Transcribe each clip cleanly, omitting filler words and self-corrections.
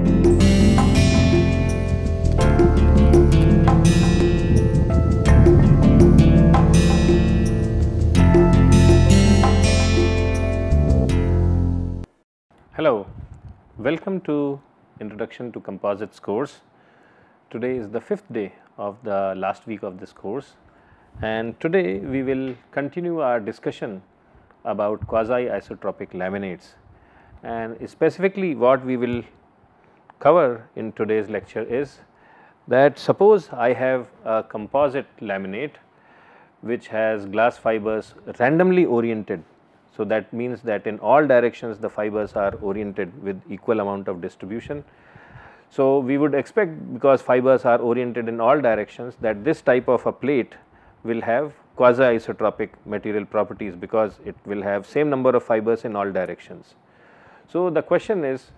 Hello, welcome to Introduction to Composites course. Today is the 5th day of the last week of this course, and today we will continue our discussion about quasi-isotropic laminates, and specifically what we will cover in today's lecture is that suppose I have a composite laminate which has glass fibers randomly oriented. So, that means that in all directions the fibers are oriented with equal amount of distribution. So, we would expect, because fibers are oriented in all directions, that this type of a plate will have quasi isotropic material properties, because it will have same number of fibers in all directions. So, the question is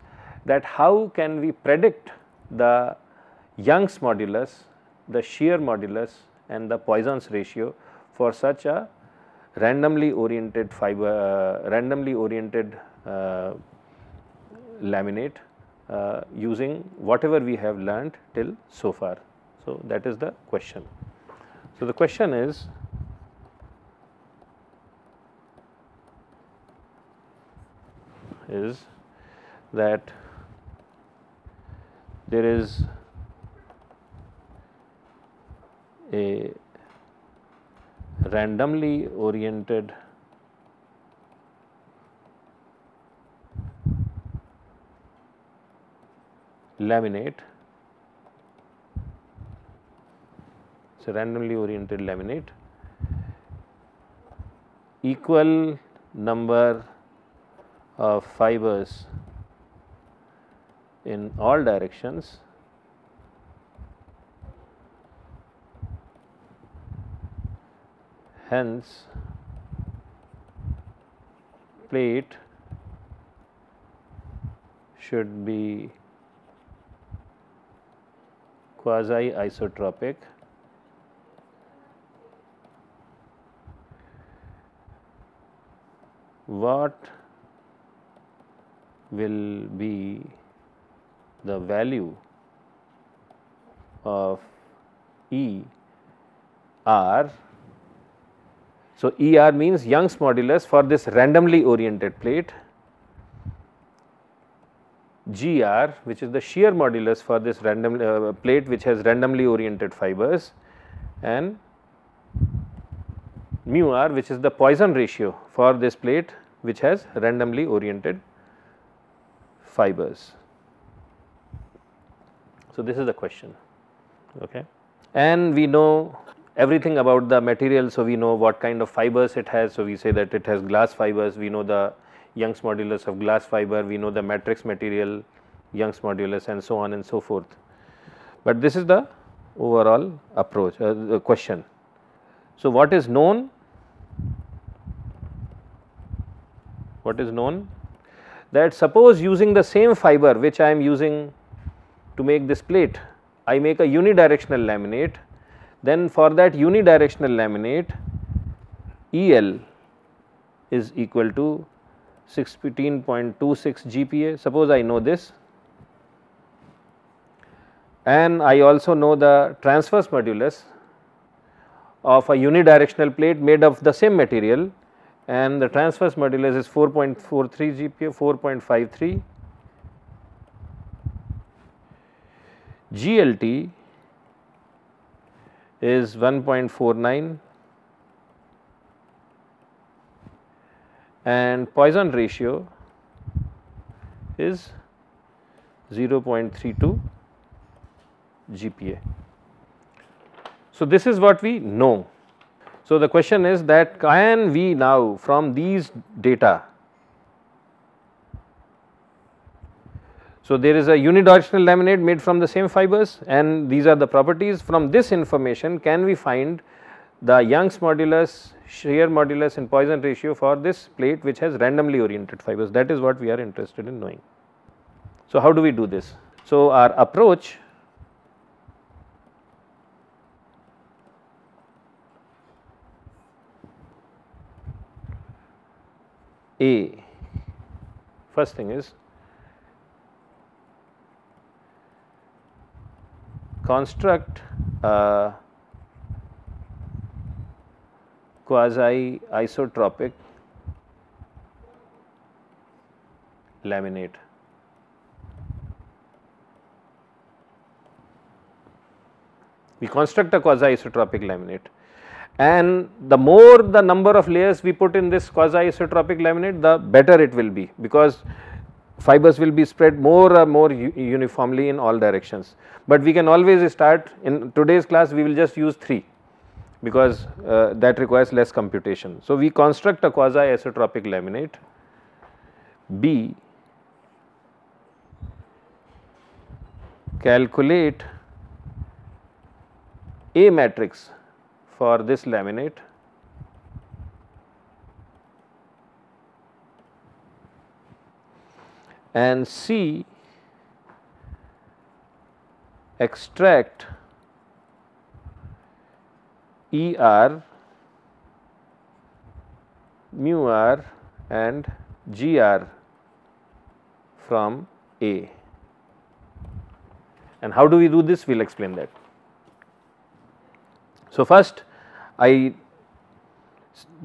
that how can we predict the Young's modulus, the shear modulus and the Poisson's ratio for such a randomly oriented laminate using whatever we have learnt till so far. So, that is the question. So, the question is that there is a randomly oriented laminate. It's a randomly oriented laminate, equal number of fibers in all directions, hence plate should be quasi isotropic what will be the value of ER. So, ER means Young's modulus for this randomly oriented plate, GR which is the shear modulus for this random plate which has randomly oriented fibers, and mu R which is the Poisson ratio for this plate which has randomly oriented fibers. So, this is the question, okay. And we know everything about the material. So, we know what kind of fibers it has. So, we say that it has glass fibers, we know the Young's modulus of glass fiber, we know the matrix material Young's modulus and so on and so forth. But this is the overall approach, the question. So, what is known? What is known? That suppose using the same fiber which I am using to make this plate, I make a unidirectional laminate, then for that unidirectional laminate EL is equal to 16.26 GPa. Suppose I know this, and I also know the transverse modulus of a unidirectional plate made of the same material, and the transverse modulus is 4.43 GPa, 4.53. GLT is 1.49 and Poisson ratio is 0.32 GPa. So, this is what we know. So, the question is that can we now from these data, so there is a unidirectional laminate made from the same fibers and these are the properties. From this information can we find the Young's modulus, shear modulus and Poisson ratio for this plate which has randomly oriented fibers? That is what we are interested in knowing. So, how do we do this? So, our approach A, first thing is construct a quasi isotropic laminate. We construct a quasi isotropic laminate, and the more the number of layers we put in this quasi isotropic laminate, the better it will be, because fibers will be spread more uniformly in all directions. But we can always start, in today's class we will just use 3, because that requires less computation. So, we construct a quasi isotropic laminate. B, calculate A matrix for this laminate, and C, extract ER, mu r and GR from A. And how do we do this? We will explain that. So, first I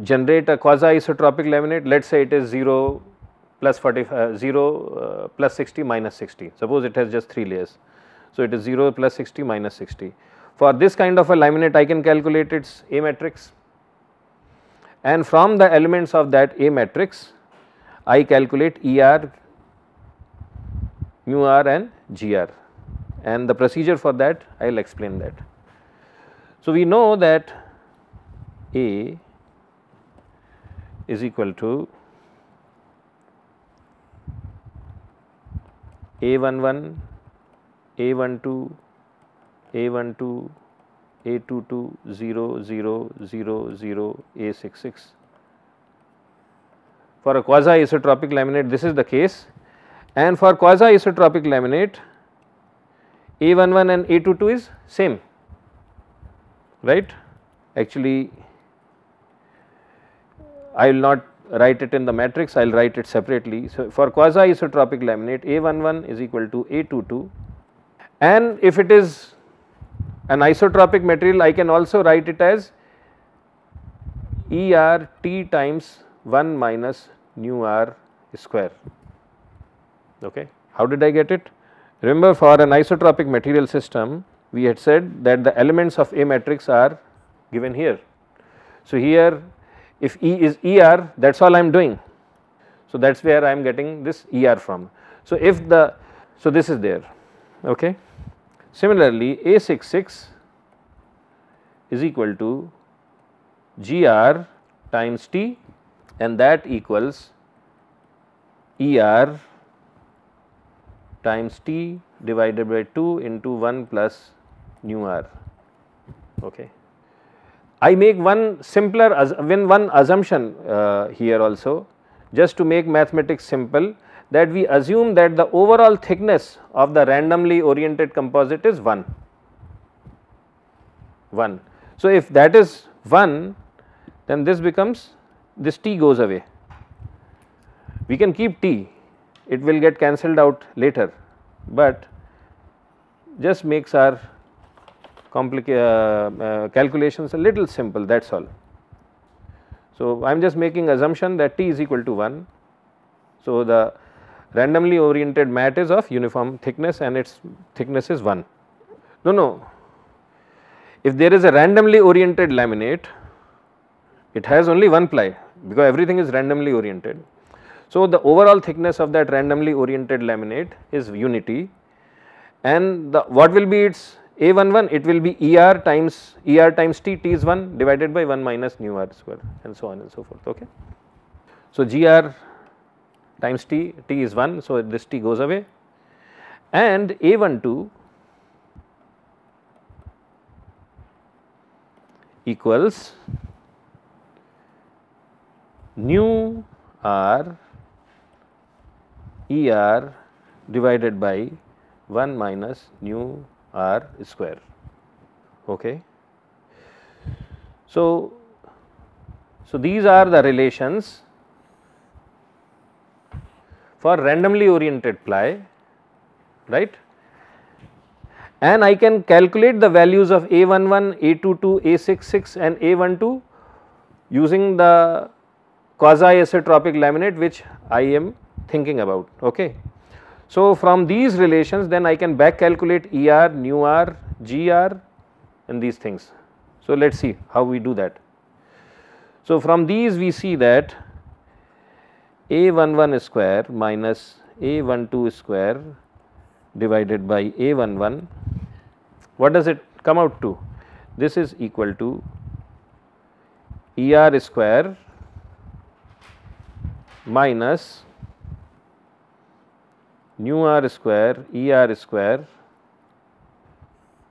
generate a quasi isotropic laminate. Let us say it is 0 plus 45, 0 plus 60 minus 60. Suppose it has just 3 layers. So, it is 0 plus 60 minus 60. For this kind of a laminate, I can calculate its A matrix, and from the elements of that A matrix, I calculate ER, mu r and GR, and the procedure for that I will explain that. So, we know that A is equal to A11, A12, A12, A22, 0, 0, 0, 0, A66. For a quasi isotropic laminate, this is the case, and for quasi isotropic laminate, A11 and A22 is same, right. Actually, I will not write it in the matrix, I will write it separately. So, for quasi isotropic laminate, A11 is equal to A22, and if it is an isotropic material, I can also write it as ER T times 1 minus nu r square. Okay. How did I get it? Remember, for an isotropic material system, we had said that the elements of A matrix are given here. So, here if E is ER, that is all I am doing. So, that is where I am getting this ER from. So, if the, so this is there. Okay. Similarly, A66 is equal to GR times T, and that equals ER times T divided by 2 into 1 plus nu r. Okay. I make one simpler one assumption here also, just to make mathematics simple, that we assume that the overall thickness of the randomly oriented composite is 1. So, if that is 1, then this becomes, this T goes away. We can keep T, it will get cancelled out later, but just makes our calculations a little simple, that is all. So, I am just making assumption that T is equal to 1. So, the randomly oriented mat is of uniform thickness and its thickness is 1. No, if there is a randomly oriented laminate, it has only one ply, because everything is randomly oriented. So, the overall thickness of that randomly oriented laminate is unity, and what will be its A11? It will be ER times T, T is 1 divided by 1 minus nu r square, and so on and so forth. Okay. So, GR times T, T is 1, so this T goes away, and A12 equals nu r ER divided by 1 minus nu r square. Okay. So, these are the relations for randomly oriented ply, right, and I can calculate the values of A11, A22, A66 and A12 using the quasi-isotropic laminate which I am thinking about. Okay. So, from these relations then I can back calculate ER, nu R, GR and these things. So, let us see how we do that. So, from these we see that A11 square minus A12 square divided by A11, what does it come out to? This is equal to ER square minus nu R square ER square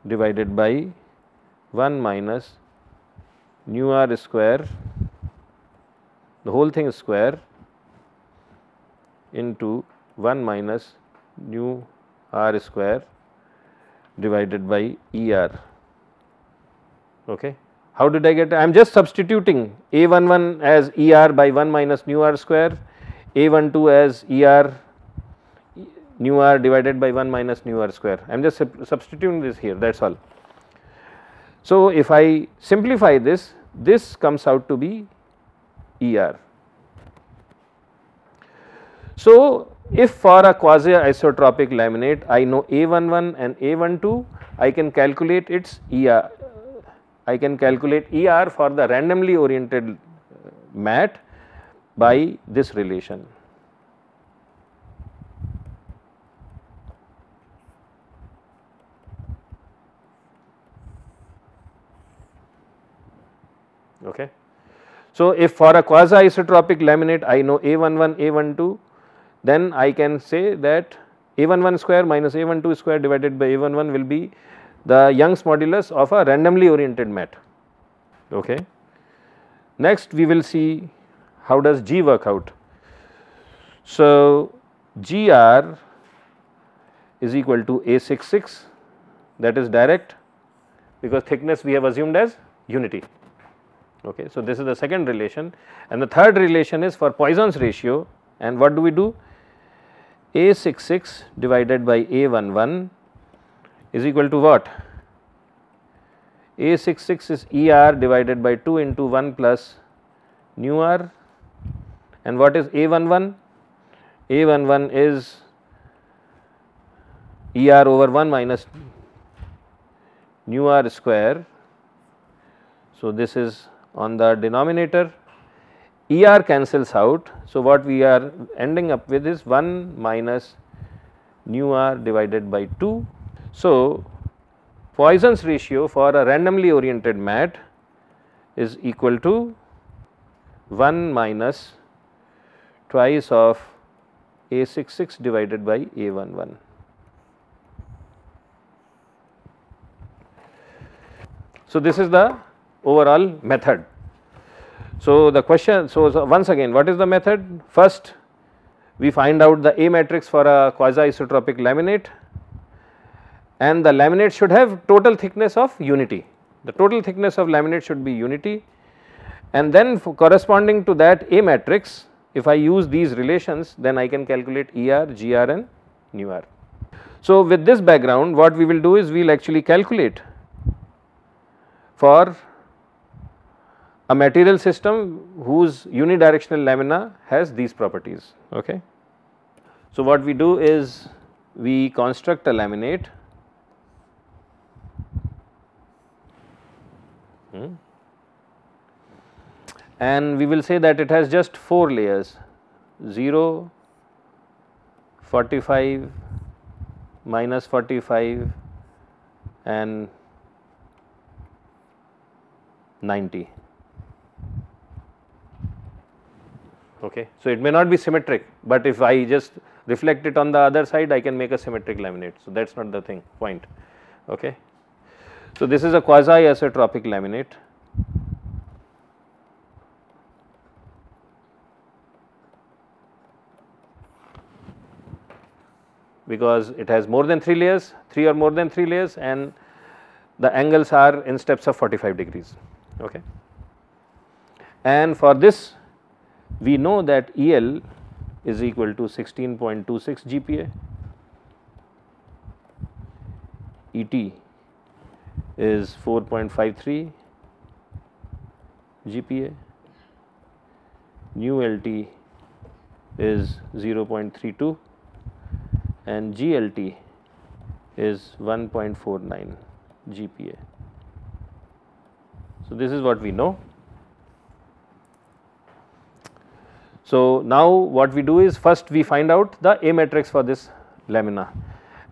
divided by 1 minus nu R square, the whole thing is square, into 1 minus nu R square divided by ER. Okay. How did I get? I am just substituting A11 as ER by 1 minus nu R square, A12 as ER nu R divided by 1 minus nu R square. I am just substituting this here, that is all. So, if I simplify this, this comes out to be ER. So, if for a quasi isotropic laminate I know A11 and A12, I can calculate its ER. I can calculate ER for the randomly oriented mat by this relation. Okay. So, if for a quasi isotropic laminate I know A11, A12, then I can say that A11 square minus A12 square divided by A11 will be the Young's modulus of a randomly oriented mat. Okay. Next we will see how does G work out. So, GR is equal to A66, that is direct because thickness we have assumed as unity. Okay. So, this is the second relation, and the third relation is for Poisson's ratio, and what do we do? A66 divided by A11 is equal to what? A66 is ER divided by 2 into 1 plus nu R, and what is A11? A11 is ER over 1 minus nu R square. So, this is on the denominator, ER cancels out. So, what we are ending up with is 1 minus nu R divided by 2. So, Poisson's ratio for a randomly oriented mat is equal to 1 minus twice of A66 divided by A11. So, this is the overall method. So, the question, so once again what is the method? First we find out the A matrix for a quasi isotropic laminate, and the laminate should have total thickness of unity. The total thickness of laminate should be unity, and then for corresponding to that A matrix, if I use these relations, then I can calculate ER, GR and nu R. So, with this background what we will do is we will actually calculate for a material system whose unidirectional lamina has these properties. Okay. So, what we do is we construct a laminate and we will say that it has just 4 layers, 0, 45, minus 45 and 90. Okay. So, it may not be symmetric, but if I just reflect it on the other side, I can make a symmetric laminate. So, that is not the thing, point. Okay. So, this is a quasi isotropic laminate. Because it has more than 3 layers, 3 or more than 3 layers, and the angles are in steps of 45 degrees. Okay. And for this we know that EL is equal to 16.26 GPa, ET is 4.53 GPa, nu LT is 0.32 and GLT is 1.49 GPa. So, this is what we know. So, now what we do is first we find out the A matrix for this lamina,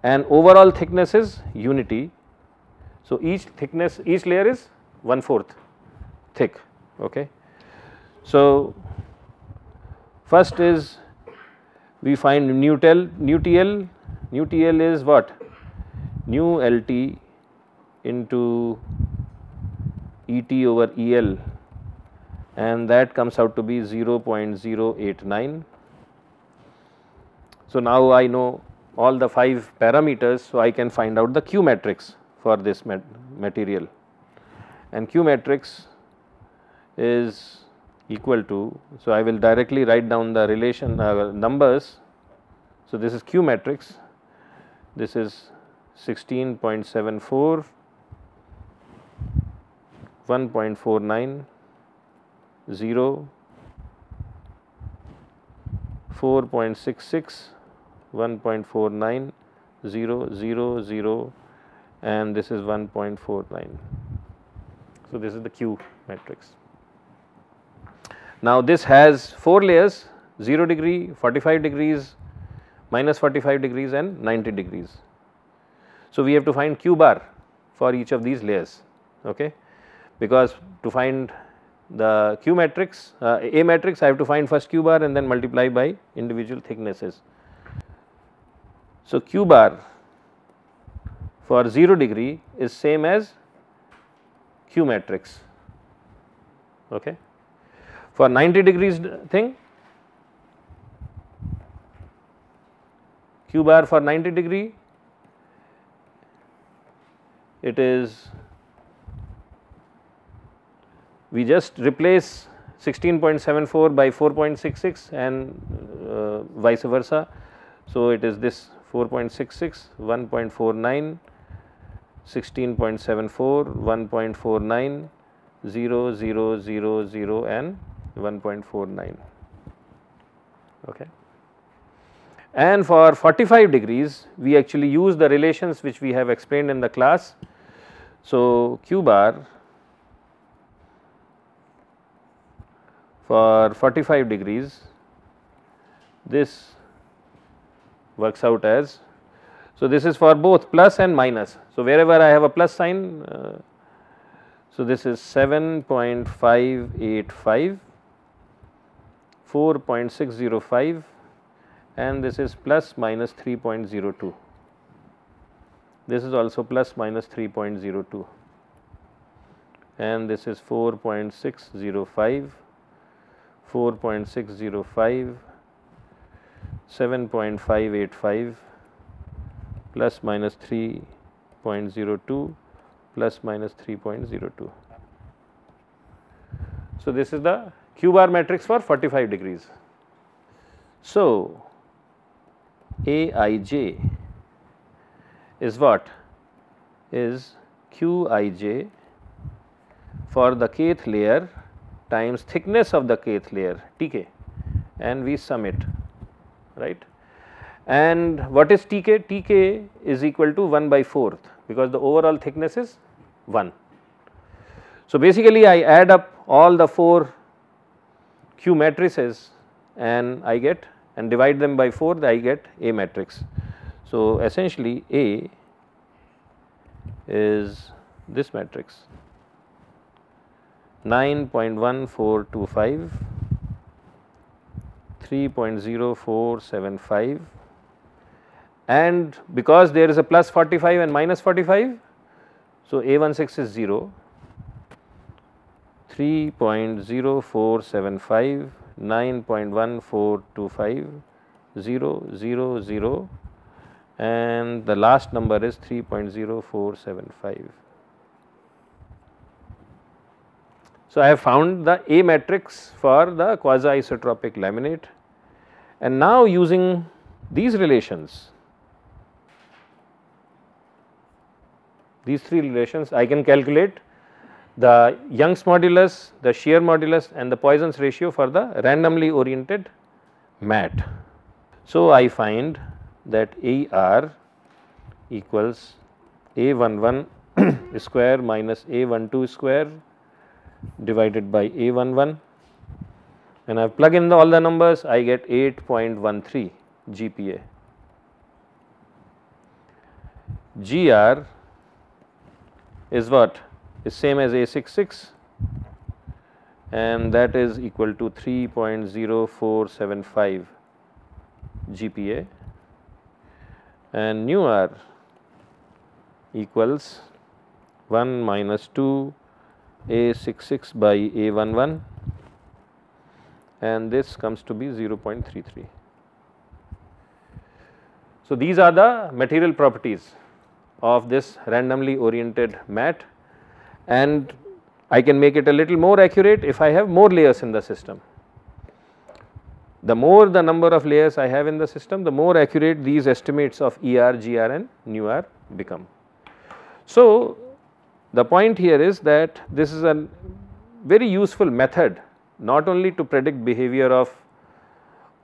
and overall thickness is unity. So, each layer is 1/4 thick. Okay. So, first is we find nu TL is what? Nu LT into ET over EL, and that comes out to be 0.089. So, now I know all the 5 parameters, so I can find out the Q matrix for this material, and Q matrix is equal to, so I will directly write down the relation numbers. So, this is Q matrix, this is 16.74, 1.49, 0, 4.66, 1.49, 0, 0, 0, and this is 1.49. So, this is the Q matrix. Now, this has 4 layers: 0 degree, 45 degrees, minus 45 degrees and 90 degrees. So, we have to find Q bar for each of these layers, okay? Because to find the Q matrix, A matrix, I have to find first Q bar and then multiply by individual thicknesses. So, Q bar for 0 degree is same as Q matrix, okay? For 90 degrees thing, Q bar for 90 degree, it is, we just replace 16.74 by 4.66 and vice versa. So, it is this 4.66, 1.49, 16.74, 1.49, 0, 0, 0, 0 and 1.49. Okay. And for 45 degrees, we actually use the relations which we have explained in the class. So, Q bar for 45 degrees, this works out as, so this is for both plus and minus. So, wherever I have a plus sign, so this is 7.585, 4.605 and this is plus minus 3.02. This is also plus minus 3.02 and this is 4.605, 4.605, 7.585 plus minus 3.02 plus minus 3.02. So, this is the Q bar matrix for 45 degrees. So, Aij is what? Is Qij for the kth layer times thickness of the kth layer Tk, and we sum it, right. And what is Tk? Tk is equal to 1 by 4th because the overall thickness is 1. So, basically I add up all the 4 Q matrices and I get, and divide them by 4, I get A matrix. So, essentially A is this matrix 9.1425, 3.0475, and because there is a plus 45 and minus 45, so A16 is 0, 3.0475, 9.1425, 0, 0, 0 and the last number is 3.0475. So, I have found the A matrix for the quasi isotropic laminate, and now using these relations these three relations, I can calculate the Young's modulus, the shear modulus and the Poisson's ratio for the randomly oriented mat. So, I find that AR equals A11 square minus A12 square divided by A11, and I plug in all the numbers, I get 8.13 GPa. GR is what? Is same as A66, and that is equal to 3.0475 GPa, and nu R equals 1 minus 2 A66 by A11, and this comes to be 0.33. So, these are the material properties of this randomly oriented mat, and I can make it a little more accurate if I have more layers in the system. The more the number of layers I have in the system, the more accurate these estimates of ER, GR and nu R become. So, the point here is that this is a very useful method not only to predict behavior of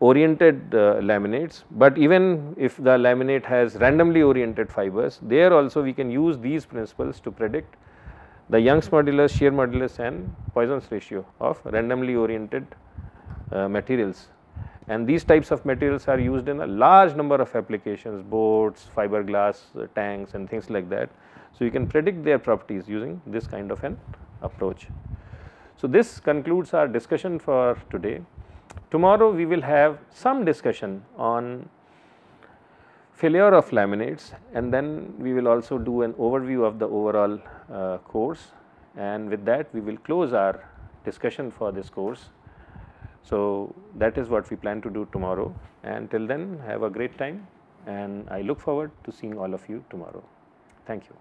oriented laminates, but even if the laminate has randomly oriented fibers, there also we can use these principles to predict the Young's modulus, shear modulus and Poisson's ratio of randomly oriented materials. And these types of materials are used in a large number of applications, boats, fiberglass, tanks and things like that. So, you can predict their properties using this kind of an approach. So, this concludes our discussion for today. Tomorrow we will have some discussion on failure of laminates, and then we will also do an overview of the overall course, and with that we will close our discussion for this course. So, that is what we plan to do tomorrow, and till then have a great time, and I look forward to seeing all of you tomorrow. Thank you.